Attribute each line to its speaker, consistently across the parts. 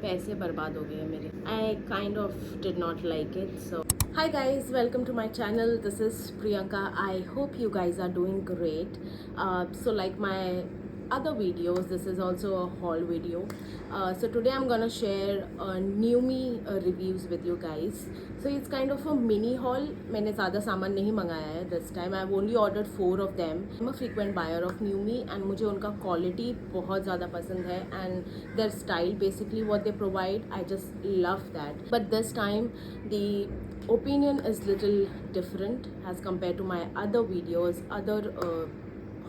Speaker 1: पैसे बर्बाद हो गए मेरे. I kind of did not like it. So hi guys, welcome to my channel. This is Priyanka. I hope you guys are doing great. So like my other videos, this is also a haul video. So today I'm gonna share new me reviews with you guys. So it's kind of a mini haul. मैंने ज़्यादा सामान नहीं मंगाया है this time. I've only ordered 4 of them. I'm a frequent buyer of New Me and मुझे उनका quality बहुत ज़्यादा पसंद है and their style, basically what they provide, I just love that. But this time the opinion is little different as compared to my other videos, other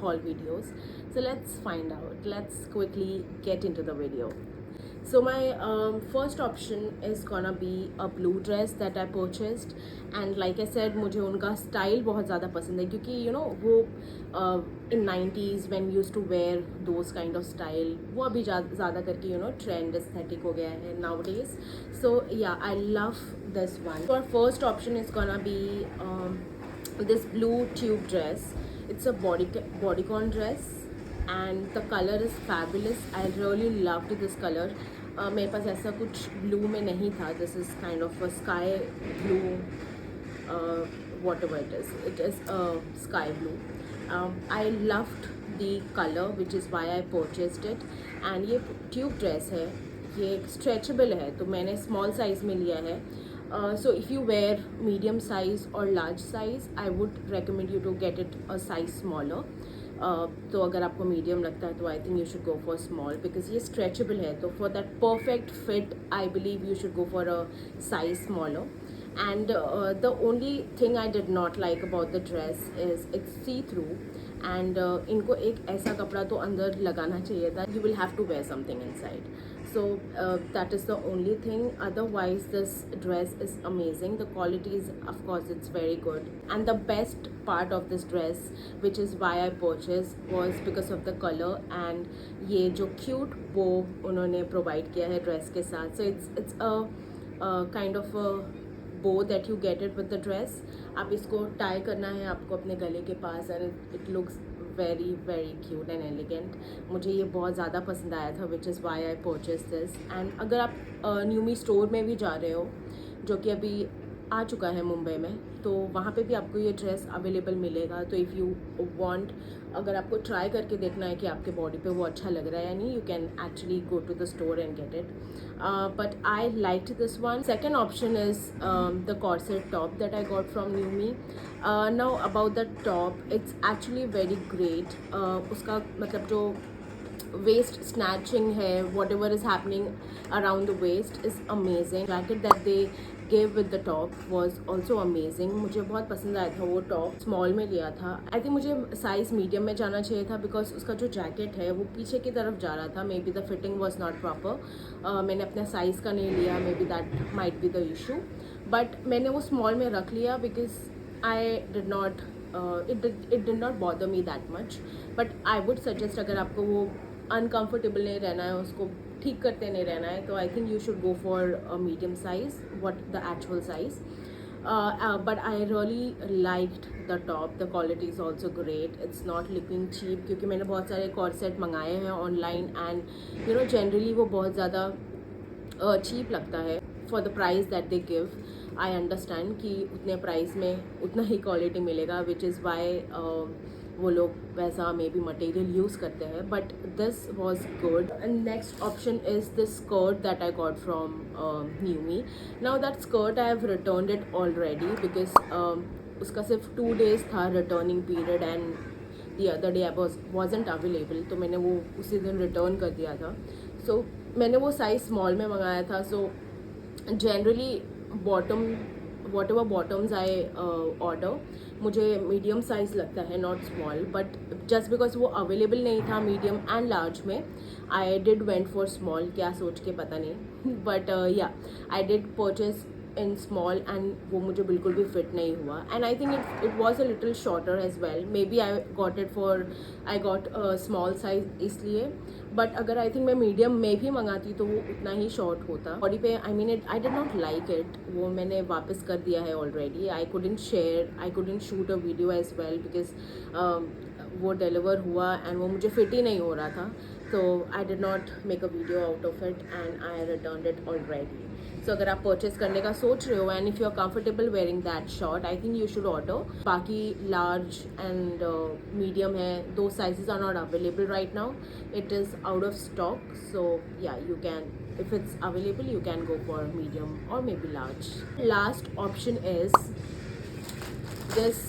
Speaker 1: haul videos. So let's find out. Let's quickly get into the video. So my first option is gonna be a blue dress that I purchased, and like I said, मुझे उनका style बहुत ज़्यादा पसंद है क्योंकि you know वो in 90s when used to wear those kind of style, वो अभी ज़्यादा करके you know trend aesthetic हो गया है nowadays. So yeah, I love this one. So our first option is gonna be this blue tube dress. It's a bodycon dress and the color is fabulous. I really loved this color. मेरे पास ऐसा कुछ blue में नहीं था. This is kind of a sky blue, whatever it is sky blue. I loved the color, which is why I purchased it. And ये tube dress है, ये stretchable है, तो मैंने स्मॉल साइज़ में लिया है. So if you wear medium size or large size, I would recommend you to get it a size smaller. तो अगर आपको मीडियम लगता है तो I think you should go for small because ये स्ट्रेचेबल है. तो for that perfect fit I believe you should go for a size smaller. And the only thing I did not like about the dress is it's see through. And इनको एक ऐसा कपड़ा तो अंदर लगाना चाहिए था. You will have to wear something inside. So that is the only thing. Otherwise this dress is amazing. The quality is, of course, it's very good. And the best part of this dress, which is why I purchased, was because of the color and ये जो cute bow उन्होंने provide किया है dress के साथ. So it's a kind of a bow that you get it with the dress. आप इसको tie करना है आपको अपने गले के पास and it looks very very cute and elegant. मुझे ये बहुत ज़्यादा पसंद आया था, which is why I purchase this. And अगर आप न्यू मी स्टोर में भी जा रहे हो, जो कि अभी आ चुका है मुंबई में, तो वहाँ पे भी आपको ये ड्रेस अवेलेबल मिलेगा. तो इफ़ यू वांट, अगर आपको ट्राई करके देखना है कि आपके बॉडी पे वो अच्छा लग रहा है या नहीं, you can actually go to the store and get it. But I liked this one. Second option is the corset top that I got from new me. Now about the top, it's actually very great. उसका मतलब जो waist snatching है, whatever is happening around the waist is amazing. Jacket that they gave with the top was also amazing. मुझे बहुत पसंद आया था वो टॉप. स्मॉल में लिया था. आई थिंक मुझे साइज़ मीडियम में जाना चाहिए था बिकॉज उसका जो जैकेट है वो पीछे की तरफ जा रहा था. May be the fitting was not proper. मैंने अपना साइज़ का नहीं लिया. May be that might be the issue. But मैंने वो स्मॉल में रख लिया because I did not it did not bother me that much. But I would suggest, अगर आपको वो अनकम्फर्टेबल नहीं रहना है, उसको ठीक करते नहीं रहना है, तो I think you should go for a medium size, what the actual size. But I really liked the top. The quality is also great. It's not looking cheap क्योंकि मैंने बहुत सारे कॉर्सेट मंगाए हैं online and you know generally वो बहुत ज़्यादा cheap लगता है for the price that they give. I understand कि उतने प्राइस में उतना ही क्वालिटी मिलेगा, विच इज़ वाई वो लोग वैसा मे बी मटेरियल यूज़ करते हैं. But this was good. And next option is this skirt that I got from new me. Now that skirt I have returned it already because उसका सिर्फ 2 days था returning period and the other day I wasn't available. तो मैंने वो उसी दिन return कर दिया था. सो मैंने वो साइज़ स्मॉल में मंगाया था. So generally bottom, whatever bottoms I order, मुझे मीडियम साइज़ लगता है, not small. But just because वो अवेलेबल नहीं था मीडियम एंड लार्ज में, I did went for small. क्या सोच के पता नहीं. But yeah I did purchase in small and वो मुझे बिल्कुल भी फिट नहीं हुआ. And I think it was a little shorter as well. Maybe I got small size इसलिए. बट अगर आई थिंक मैं मीडियम में भी मंगाती तो वो उतना ही शॉर्ट होता. बॉडी पे I mean it, I did not like it. वो मैंने वापस कर दिया है already. I couldn't shoot a video as well because वो डिलीवर हुआ एंड वो मुझे फिट ही नहीं हो रहा था. so I did not make a video out of it and I returned it already. So अगर आप परचेज करने का सोच रहे हो and if you are comfortable wearing that short, I think you should order. बाकी लार्ज एंड मीडियम है, दो sizes are not available right now. It is out of stock. So या you can, if it's available, you can go for medium or maybe large. Last option is this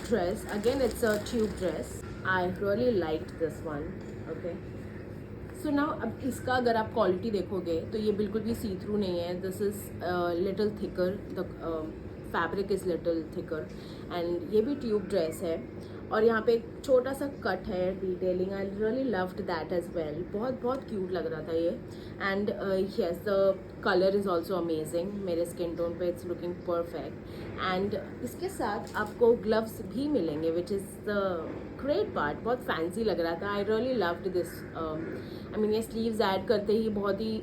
Speaker 1: dress. Again, it's a tube dress. I really liked this one. Okay, so now अब इसका अगर आप quality देखोगे तो ये बिल्कुल भी सी through नहीं है. This is little thicker, the fabric is little thicker and ये भी ट्यूब ड्रेस है. और यहाँ पे एक छोटा सा कट है, detailing. I really loved that as well. बहुत बहुत क्यूट लग रहा था ये. And yes, the colour is also amazing. मेरे स्किन टोन पे इट्स लुकिंग परफेक्ट. एंड इसके साथ आपको ग्लव्स भी मिलेंगे, which is the great part. बहुत फैंसी लग रहा था. I really loved this. I mean ये स्लीव्स ऐड करते ही बहुत ही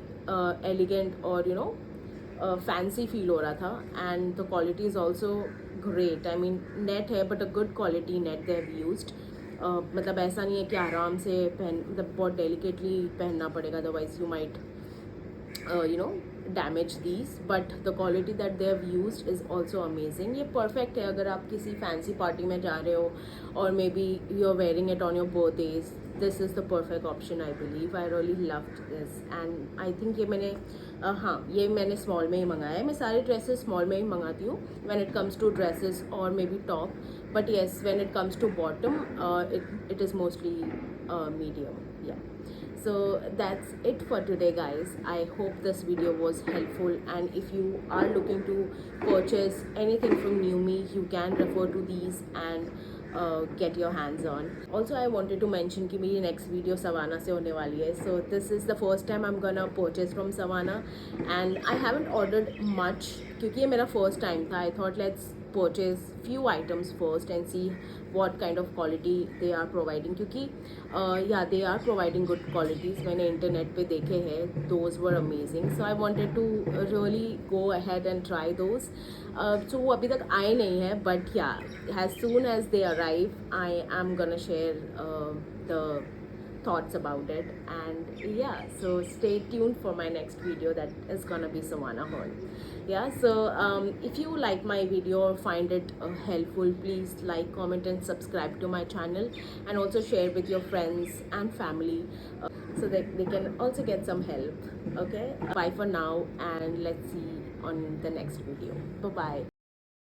Speaker 1: एलिगेंट और यू नो फैंसी फील हो रहा था. And the quality is also great. I mean net है but a good quality net they have used. मतलब ऐसा नहीं है कि आराम से पहन, मतलब बहुत डेलिकेटली पहनना पड़ेगा, otherwise you might you know damage these, but the quality that they have used is also amazing. ये perfect है अगर आप किसी fancy party में जा रहे हो और maybe you're wearing it on your birthdays. This is the perfect option, I believe. I really loved this and I think ये मैंने हाँ, ये मैंने स्मॉल में ही मंगाया है. मैं सारे ड्रेसेस स्मॉल में ही मंगाती हूँ when it comes to dresses or maybe top, but yes, when it comes to bottom, it is mostly medium. Yeah. So that's it for today, guys. I hope this video was helpful, and if you are looking to purchase anything from Numi, you can refer to these and get your hands on. Also, I wanted to mention कि मेरी next video Savannah से होने वाली है. So this is the first time I'm gonna purchase from Savannah, and I haven't ordered much क्योंकि ये मेरा first time था. I thought let's purchase few items first and see what kind of quality they are providing, क्योंकि yeah, they are providing good qualities. मैंने internet पे देखे हैं, those were amazing. So I wanted to really go ahead and try those. So वो अभी तक आए नहीं है, but yeah, as soon as they arrive, I am gonna share the thoughts about it. And yeah, so stay tuned for my next video that is gonna be Savannah haul. Yeah, so if you like my video or find it helpful, please like, comment and subscribe to my channel, and also share with your friends and family so that they can also get some help. Okay, bye for now and let's see on the next video. Bye bye.